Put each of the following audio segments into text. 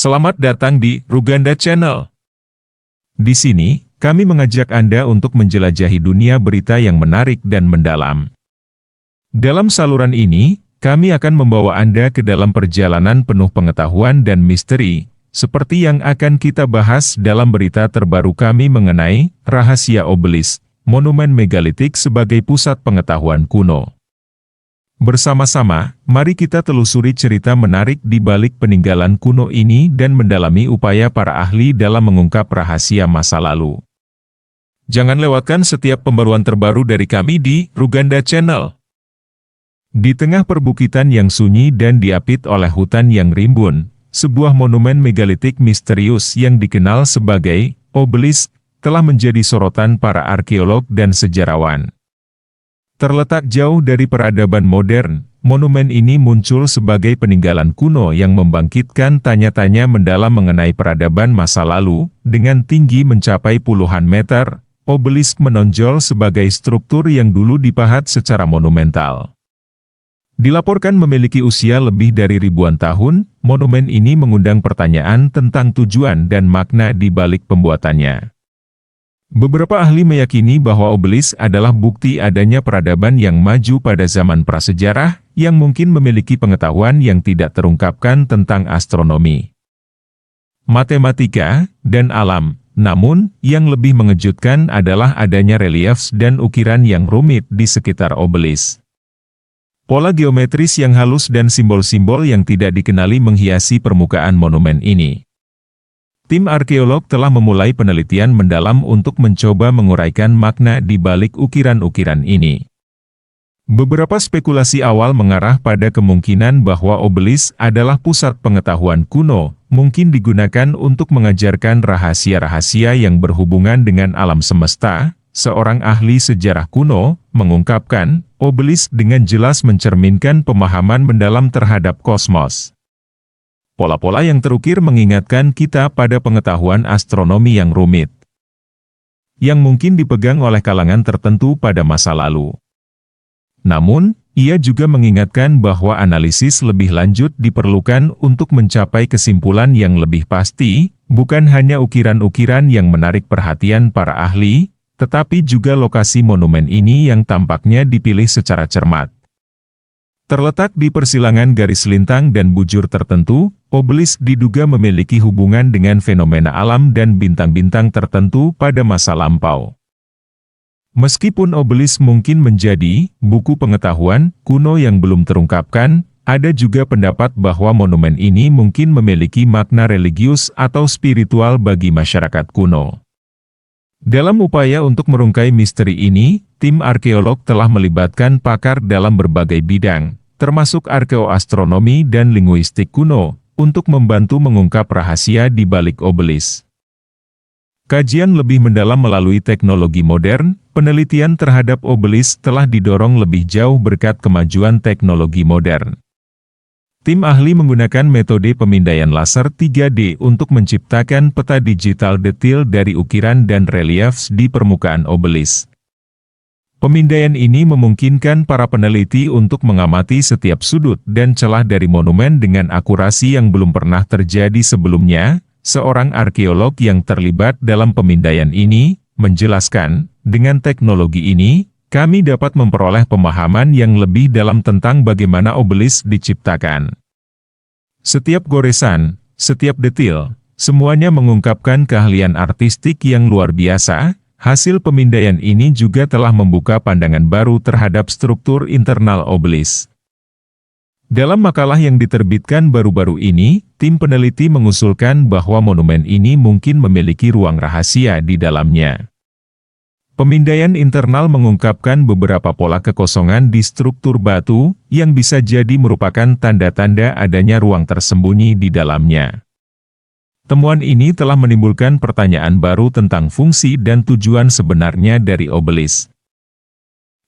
Selamat datang di Ruganda Channel. Di sini, kami mengajak Anda untuk menjelajahi dunia berita yang menarik dan mendalam. Dalam saluran ini, kami akan membawa Anda ke dalam perjalanan penuh pengetahuan dan misteri, seperti yang akan kita bahas dalam berita terbaru kami mengenai rahasia obelisk, monumen megalitik sebagai pusat pengetahuan kuno. Bersama-sama, mari kita telusuri cerita menarik di balik peninggalan kuno ini dan mendalami upaya para ahli dalam mengungkap rahasia masa lalu. Jangan lewatkan setiap pembaruan terbaru dari kami di Ruganda Channel. Di tengah perbukitan yang sunyi dan diapit oleh hutan yang rimbun, sebuah monumen megalitik misterius yang dikenal sebagai obelisk telah menjadi sorotan para arkeolog dan sejarawan. Terletak jauh dari peradaban modern, monumen ini muncul sebagai peninggalan kuno yang membangkitkan tanya-tanya mendalam mengenai peradaban masa lalu. Dengan tinggi mencapai puluhan meter, obelisk menonjol sebagai struktur yang dulu dipahat secara monumental. Dilaporkan memiliki usia lebih dari ribuan tahun, monumen ini mengundang pertanyaan tentang tujuan dan makna di balik pembuatannya. Beberapa ahli meyakini bahwa obelisk adalah bukti adanya peradaban yang maju pada zaman prasejarah, yang mungkin memiliki pengetahuan yang tidak terungkapkan tentang astronomi, matematika, dan alam. Namun, yang lebih mengejutkan adalah adanya relief dan ukiran yang rumit di sekitar obelisk. Pola geometris yang halus dan simbol-simbol yang tidak dikenali menghiasi permukaan monumen ini. Tim arkeolog telah memulai penelitian mendalam untuk mencoba menguraikan makna di balik ukiran-ukiran ini. Beberapa spekulasi awal mengarah pada kemungkinan bahwa obelisk adalah pusat pengetahuan kuno, mungkin digunakan untuk mengajarkan rahasia-rahasia yang berhubungan dengan alam semesta. Seorang ahli sejarah kuno mengungkapkan, obelisk dengan jelas mencerminkan pemahaman mendalam terhadap kosmos. Pola-pola yang terukir mengingatkan kita pada pengetahuan astronomi yang rumit, yang mungkin dipegang oleh kalangan tertentu pada masa lalu. Namun, ia juga mengingatkan bahwa analisis lebih lanjut diperlukan untuk mencapai kesimpulan yang lebih pasti, bukan hanya ukiran-ukiran yang menarik perhatian para ahli, tetapi juga lokasi monumen ini yang tampaknya dipilih secara cermat. Terletak di persilangan garis lintang dan bujur tertentu, obelisk diduga memiliki hubungan dengan fenomena alam dan bintang-bintang tertentu pada masa lampau. Meskipun obelisk mungkin menjadi buku pengetahuan kuno yang belum terungkapkan, ada juga pendapat bahwa monumen ini mungkin memiliki makna religius atau spiritual bagi masyarakat kuno. Dalam upaya untuk merungkai misteri ini, tim arkeolog telah melibatkan pakar dalam berbagai bidang, termasuk arkeoastronomi dan linguistik kuno, untuk membantu mengungkap rahasia di balik obelisk. Kajian lebih mendalam melalui teknologi modern, penelitian terhadap obelisk telah didorong lebih jauh berkat kemajuan teknologi modern. Tim ahli menggunakan metode pemindaian laser 3D untuk menciptakan peta digital detil dari ukiran dan relief di permukaan obelisk. Pemindaian ini memungkinkan para peneliti untuk mengamati setiap sudut dan celah dari monumen dengan akurasi yang belum pernah terjadi sebelumnya. Seorang arkeolog yang terlibat dalam pemindaian ini menjelaskan, dengan teknologi ini, kami dapat memperoleh pemahaman yang lebih dalam tentang bagaimana obelisk diciptakan. Setiap goresan, setiap detil, semuanya mengungkapkan keahlian artistik yang luar biasa. Hasil pemindaian ini juga telah membuka pandangan baru terhadap struktur internal obelisk. Dalam makalah yang diterbitkan baru-baru ini, tim peneliti mengusulkan bahwa monumen ini mungkin memiliki ruang rahasia di dalamnya. Pemindaian internal mengungkapkan beberapa pola kekosongan di struktur batu, yang bisa jadi merupakan tanda-tanda adanya ruang tersembunyi di dalamnya. Temuan ini telah menimbulkan pertanyaan baru tentang fungsi dan tujuan sebenarnya dari obelisk.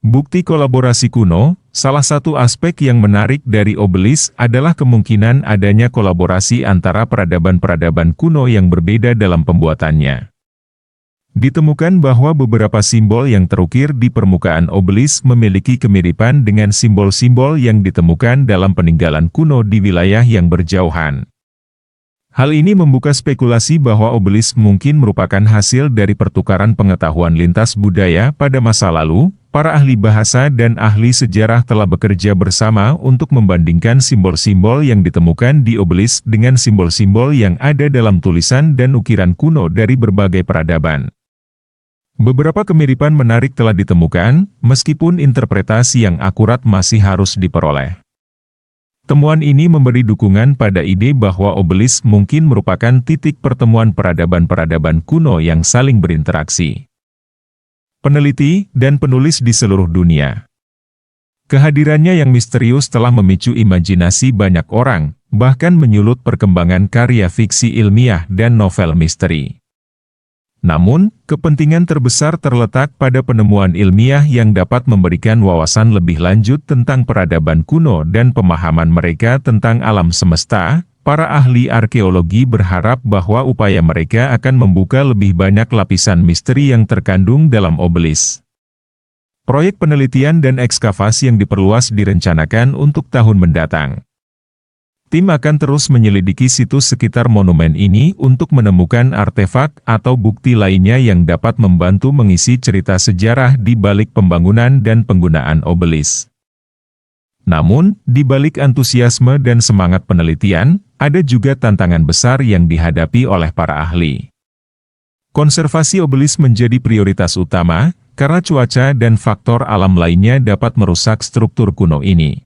Bukti kolaborasi kuno, salah satu aspek yang menarik dari obelisk adalah kemungkinan adanya kolaborasi antara peradaban-peradaban kuno yang berbeda dalam pembuatannya. Ditemukan bahwa beberapa simbol yang terukir di permukaan obelisk memiliki kemiripan dengan simbol-simbol yang ditemukan dalam peninggalan kuno di wilayah yang berjauhan. Hal ini membuka spekulasi bahwa obelisk mungkin merupakan hasil dari pertukaran pengetahuan lintas budaya pada masa lalu. Para ahli bahasa dan ahli sejarah telah bekerja bersama untuk membandingkan simbol-simbol yang ditemukan di obelisk dengan simbol-simbol yang ada dalam tulisan dan ukiran kuno dari berbagai peradaban. Beberapa kemiripan menarik telah ditemukan, meskipun interpretasi yang akurat masih harus diperoleh. Temuan ini memberi dukungan pada ide bahwa obelisk mungkin merupakan titik pertemuan peradaban-peradaban kuno yang saling berinteraksi. Peneliti dan penulis di seluruh dunia. Kehadirannya yang misterius telah memicu imajinasi banyak orang, bahkan menyulut perkembangan karya fiksi ilmiah dan novel misteri. Namun, kepentingan terbesar terletak pada penemuan ilmiah yang dapat memberikan wawasan lebih lanjut tentang peradaban kuno dan pemahaman mereka tentang alam semesta. Para ahli arkeologi berharap bahwa upaya mereka akan membuka lebih banyak lapisan misteri yang terkandung dalam obelisk. Proyek penelitian dan ekskavasi yang diperluas direncanakan untuk tahun mendatang. Tim akan terus menyelidiki situs sekitar monumen ini untuk menemukan artefak atau bukti lainnya yang dapat membantu mengisi cerita sejarah di balik pembangunan dan penggunaan obelisk. Namun, di balik antusiasme dan semangat penelitian, ada juga tantangan besar yang dihadapi oleh para ahli. Konservasi obelisk menjadi prioritas utama, karena cuaca dan faktor alam lainnya dapat merusak struktur kuno ini.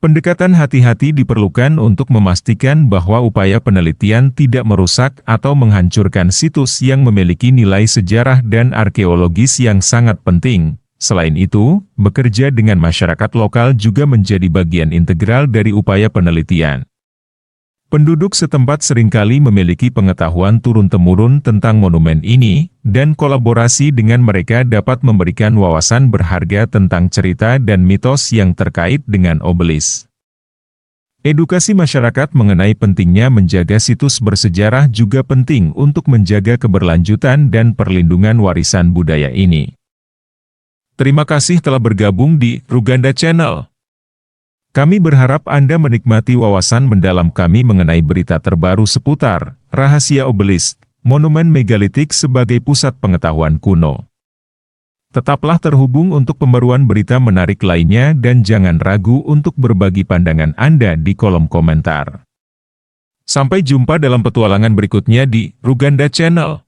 Pendekatan hati-hati diperlukan untuk memastikan bahwa upaya penelitian tidak merusak atau menghancurkan situs yang memiliki nilai sejarah dan arkeologis yang sangat penting. Selain itu, bekerja dengan masyarakat lokal juga menjadi bagian integral dari upaya penelitian. Penduduk setempat seringkali memiliki pengetahuan turun-temurun tentang monumen ini, dan kolaborasi dengan mereka dapat memberikan wawasan berharga tentang cerita dan mitos yang terkait dengan obelisk. Edukasi masyarakat mengenai pentingnya menjaga situs bersejarah juga penting untuk menjaga keberlanjutan dan perlindungan warisan budaya ini. Terima kasih telah bergabung di Ruganda Channel. Kami berharap Anda menikmati wawasan mendalam kami mengenai berita terbaru seputar rahasia obelisk, monumen megalitik sebagai pusat pengetahuan kuno. Tetaplah terhubung untuk pembaruan berita menarik lainnya dan jangan ragu untuk berbagi pandangan Anda di kolom komentar. Sampai jumpa dalam petualangan berikutnya di Ruganda Channel.